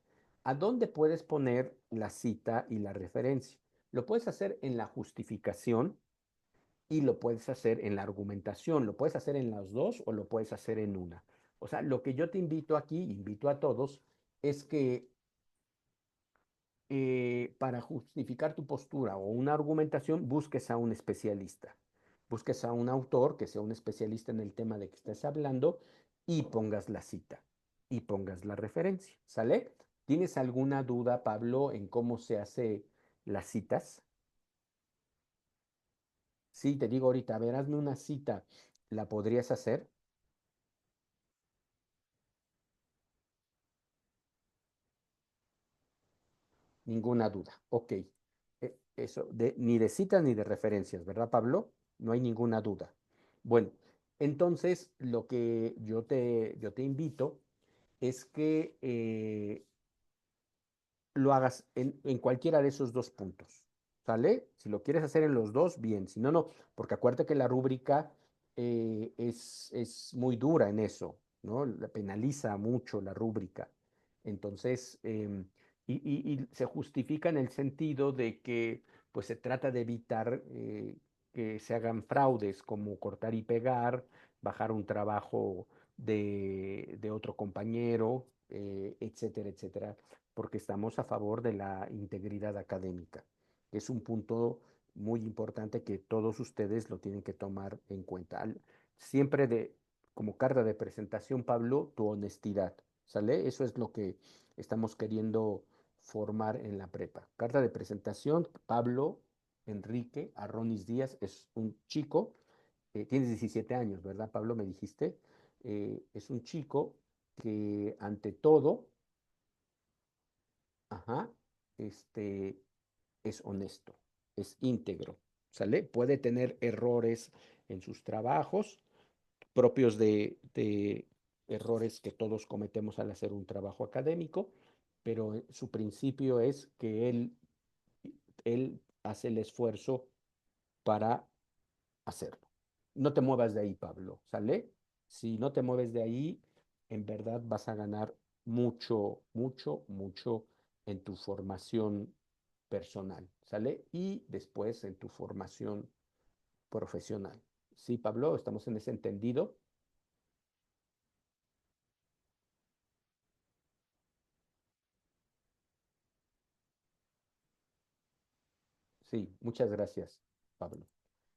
¿A dónde puedes poner la cita y la referencia? Lo puedes hacer en la justificación y lo puedes hacer en la argumentación. Lo puedes hacer en las dos o lo puedes hacer en una. O sea, lo que yo te invito aquí, invito a todos, es que para justificar tu postura o una argumentación, busques a un especialista. Busques a un autor que sea un especialista en el tema de que estés hablando y pongas la cita y pongas la referencia. ¿Sale? ¿Tienes alguna duda, Pablo, en cómo se hace las citas? Sí, te digo ahorita, a ver, hazme una cita. ¿La podrías hacer? Ninguna duda. Ok. Eso, ni de citas ni de referencias, ¿verdad, Pablo? No hay ninguna duda. Bueno, entonces lo que yo te invito es que lo hagas en cualquiera de esos dos puntos, ¿sale? Si lo quieres hacer en los dos, bien, si no, no, porque acuérdate que la rúbrica es muy dura en eso, ¿no? La penaliza mucho la rúbrica. Entonces, y se justifica en el sentido de que pues se trata de evitar que se hagan fraudes como cortar y pegar, bajar un trabajo de otro compañero, etcétera, etcétera, porque estamos a favor de la integridad académica. Es un punto muy importante que todos ustedes lo tienen que tomar en cuenta. Siempre como carta de presentación, Pablo, tu honestidad, ¿sale? Eso es lo que estamos queriendo formar en la prepa. Carta de presentación, Pablo Enrique Arronis Díaz es un chico, tienes 17 años, ¿verdad, Pablo? Me dijiste. Es un chico que ante todo, ajá, este, es honesto, es íntegro, ¿sale? Puede tener errores en sus trabajos, propios de errores que todos cometemos al hacer un trabajo académico, pero su principio es que él hace el esfuerzo para hacerlo. No te muevas de ahí, Pablo, ¿sale? Si no te mueves de ahí, en verdad vas a ganar mucho, mucho, mucho en tu formación personal, ¿sale? Y después en tu formación profesional. Sí, Pablo, estamos en ese entendido. Sí, muchas gracias, Pablo.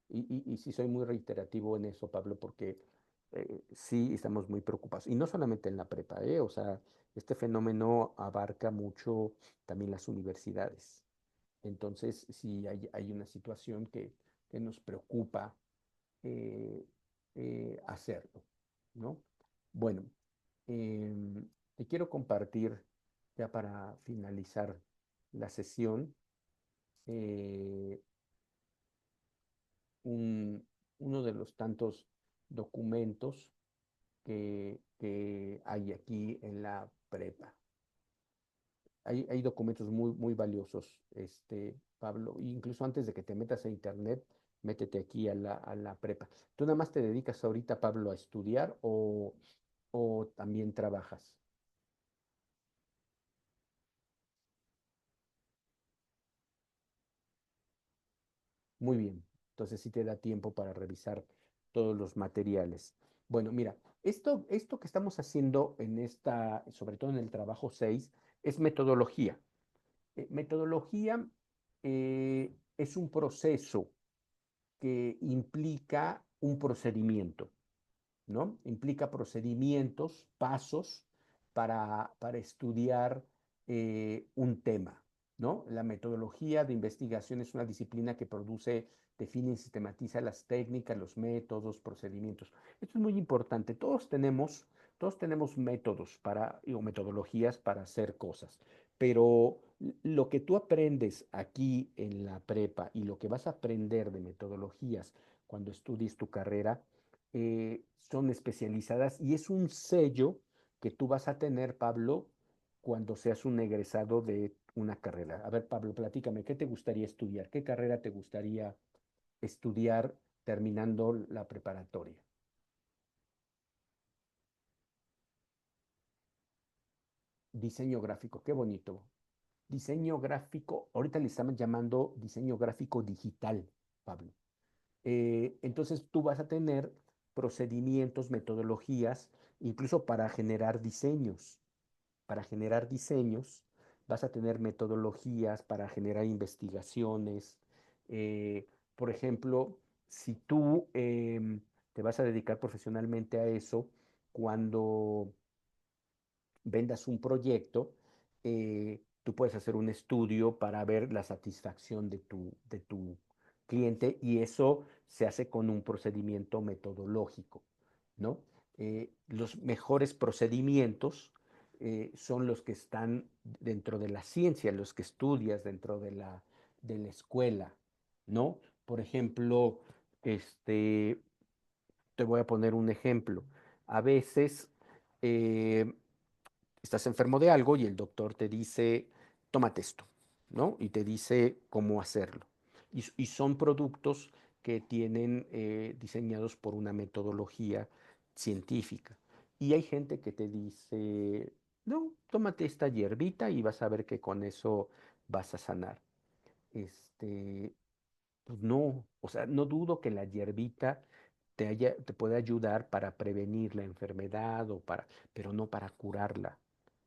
Y sí soy muy reiterativo en eso, Pablo, porque sí estamos muy preocupados. Y no solamente en la prepa, ¿eh? O sea, este fenómeno abarca mucho también las universidades. Entonces, sí hay una situación que nos preocupa eh, hacerlo, ¿no? Bueno, em, te quiero compartir, ya para finalizar la sesión, eh, un- uno de los tantos documentos que hay aquí en la prepa. Hay documentos muy valiosos, Pablo, incluso antes de que te metas a internet, métete aquí a la prepa. ¿Tú nada más te dedicas ahorita, Pablo, a estudiar o también trabajas? Muy bien. Entonces sí te da tiempo para revisar todos los materiales. Bueno, mira, esto que estamos haciendo en sobre todo en el trabajo 6, es metodología. Metodología es un proceso que implica un procedimiento. ¿No? Implica procedimientos, pasos para estudiar un tema, ¿no? La metodología de investigación es una disciplina que produce, define y sistematiza las técnicas, los métodos, procedimientos. Esto es muy importante. Todos tenemos métodos o metodologías para hacer cosas, pero lo que tú aprendes aquí en la prepa y lo que vas a aprender de metodologías cuando estudies tu carrera, son especializadas y es un sello que tú vas a tener, Pablo, cuando seas un egresado de una carrera. A ver, Pablo, platícame, ¿qué te gustaría estudiar? ¿Qué carrera te gustaría estudiar terminando la preparatoria? Diseño gráfico, qué bonito. Diseño gráfico, ahorita le estamos llamando diseño gráfico digital, Pablo. Entonces tú vas a tener procedimientos, metodologías, incluso para generar diseños, vas a tener metodologías para generar investigaciones. Eh, por ejemplo, si tú te vas a dedicar profesionalmente a eso, cuando vendas un proyecto, tú puedes hacer un estudio para ver la satisfacción de tu cliente y eso se hace con un procedimiento metodológico, ¿no? Los mejores procedimientos son los que están dentro de la ciencia, los que estudias dentro de la escuela, ¿no? Por ejemplo, te voy a poner un ejemplo. A veces eh, estás enfermo de algo y el doctor te dice, tómate esto, ¿no? Y te dice cómo hacerlo. Y son productos que tienen diseñados por una metodología científica. Y hay gente que te dice, no, tómate esta hierbita y vas a ver que con eso vas a sanar. Este, pues no, o sea, no dudo que la hierbita te pueda ayudar para prevenir la enfermedad pero no para curarla,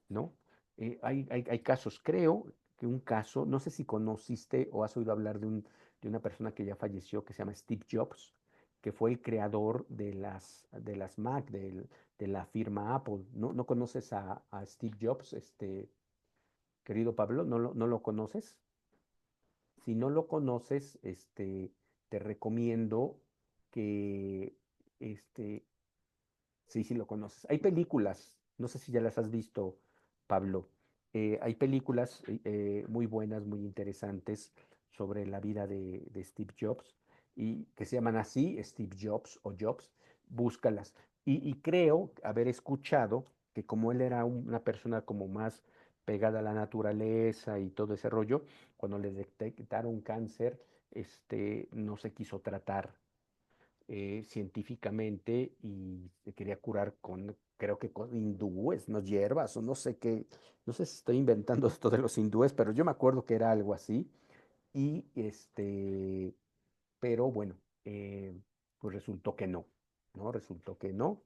¿no? Hay casos, creo que un caso, no sé si conociste o has oído hablar de una persona que ya falleció que se llama Steve Jobs, que fue el creador de las Mac, de la firma Apple. ¿No conoces a Steve Jobs, querido Pablo? ¿No lo conoces? Si no lo conoces, te recomiendo que, este, sí, sí lo conoces. Hay películas, no sé si ya las has visto, Pablo. Hay películas muy buenas, muy interesantes sobre la vida de Steve Jobs y que se llaman así, Steve Jobs o Jobs. Búscalas. Y creo haber escuchado que como él era una persona como más pegada a la naturaleza y todo ese rollo, cuando le detectaron cáncer, no se quiso tratar científicamente y se quería curar creo que con hindúes, no hierbas o no sé qué, no sé si estoy inventando esto de los hindúes, pero yo me acuerdo que era algo así. Y pero bueno, pues resultó que no, ¿no? Resultó que no,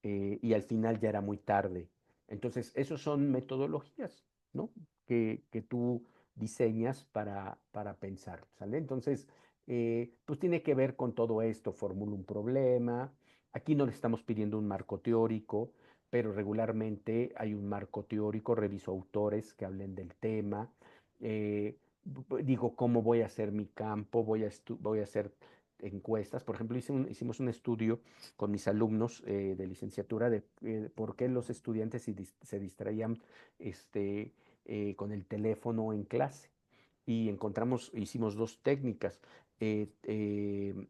y al final ya era muy tarde. Entonces, esos son metodologías, ¿no? Que tú diseñas para pensar, ¿sale? Entonces, pues tiene que ver con todo esto, formula un problema. Aquí no le estamos pidiendo un marco teórico, pero regularmente hay un marco teórico, reviso autores que hablen del tema, digo cómo voy a hacer mi campo, voy a hacer encuestas. Por ejemplo, hicimos un estudio con mis alumnos de licenciatura de por qué los estudiantes se distraían con el teléfono en clase. Y hicimos dos técnicas, eh, eh,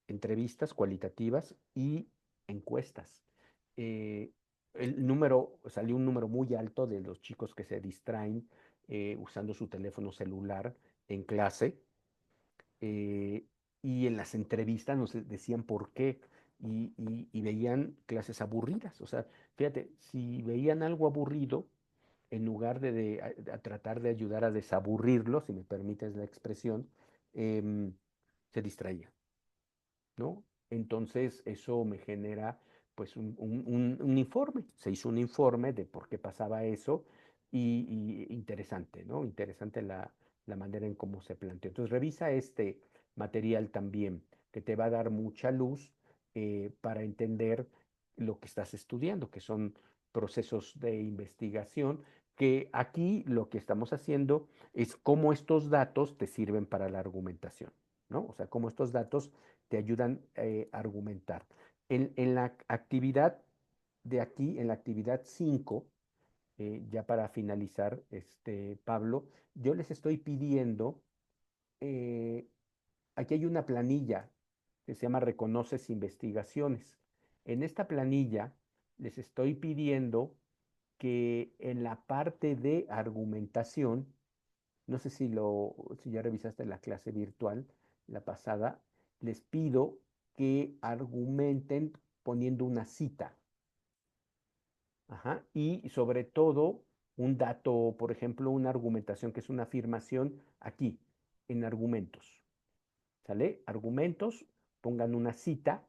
entrevistas cualitativas y encuestas. Eh, Salió un número muy alto de los chicos que se distraen usando su teléfono celular en clase, eh, y en las entrevistas nos decían por qué y veían clases aburridas. O sea, fíjate, si veían algo aburrido, en lugar a tratar de ayudar a desaburrirlo, si me permites la expresión, em, se distraían, ¿no? Entonces eso me genera pues un informe. Se hizo un informe de por qué pasaba eso y interesante, ¿no? Interesante la manera en cómo se planteó. Entonces revisa este material también, que te va a dar mucha luz para entender lo que estás estudiando, que son procesos de investigación, que aquí lo que estamos haciendo es cómo estos datos te sirven para la argumentación, ¿no? O sea, cómo estos datos te ayudan a argumentar. En la actividad de aquí, en la actividad 5, ya para finalizar, Pablo, yo les estoy pidiendo, eh, aquí hay una planilla que se llama Reconoces Investigaciones. En esta planilla les estoy pidiendo que en la parte de argumentación, no sé si ya revisaste la clase virtual, la pasada, les pido que argumenten poniendo una cita. Ajá. Y sobre todo, un dato, por ejemplo, una argumentación que es una afirmación aquí, en argumentos. ¿Sale? Argumentos, pongan una cita,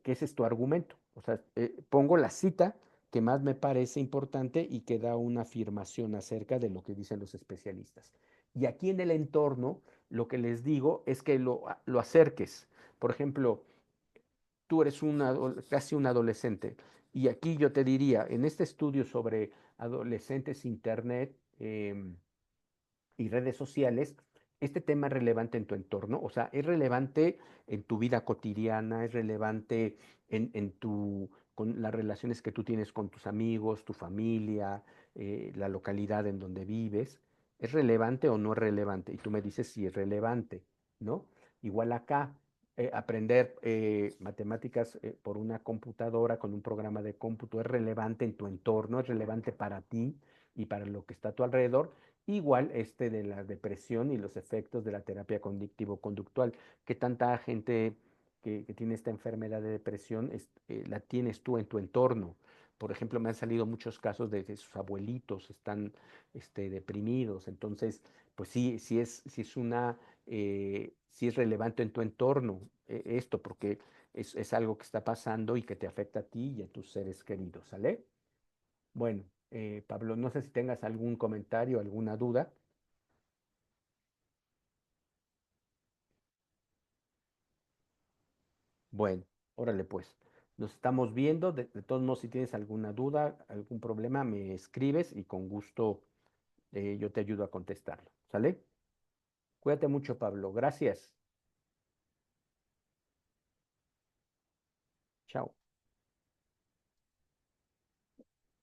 que ese es tu argumento. O sea, pongo la cita que más me parece importante y que da una afirmación acerca de lo que dicen los especialistas. Y aquí en el entorno, lo que les digo es que lo acerques. Por ejemplo, tú eres casi un adolescente. Y aquí yo te diría, en este estudio sobre adolescentes, internet, y redes sociales, este tema es relevante en tu entorno, o sea, es relevante en tu vida cotidiana, es relevante con las relaciones que tú tienes con tus amigos, tu familia, la localidad en donde vives. ¿Es relevante o no es relevante? Y tú me dices si es relevante, ¿no? Igual acá, aprender matemáticas por una computadora con un programa de cómputo es relevante en tu entorno, es relevante para ti y para lo que está a tu alrededor. Igual de la depresión y los efectos de la terapia cognitivo-conductual, que tanta gente que tiene esta enfermedad de depresión la tienes tú en tu entorno. Por ejemplo, me han salido muchos casos de que sus abuelitos están deprimidos. Entonces, pues sí, sí es relevante en tu entorno esto, porque es algo que está pasando y que te afecta a ti y a tus seres queridos, ¿sale? Bueno, Pablo, no sé si tengas algún comentario, alguna duda. Bueno, órale pues. Nos estamos viendo. De todos modos, si tienes alguna duda, algún problema, me escribes y con gusto yo te ayudo a contestarlo. ¿Sale? Cuídate mucho, Pablo. Gracias. Chao.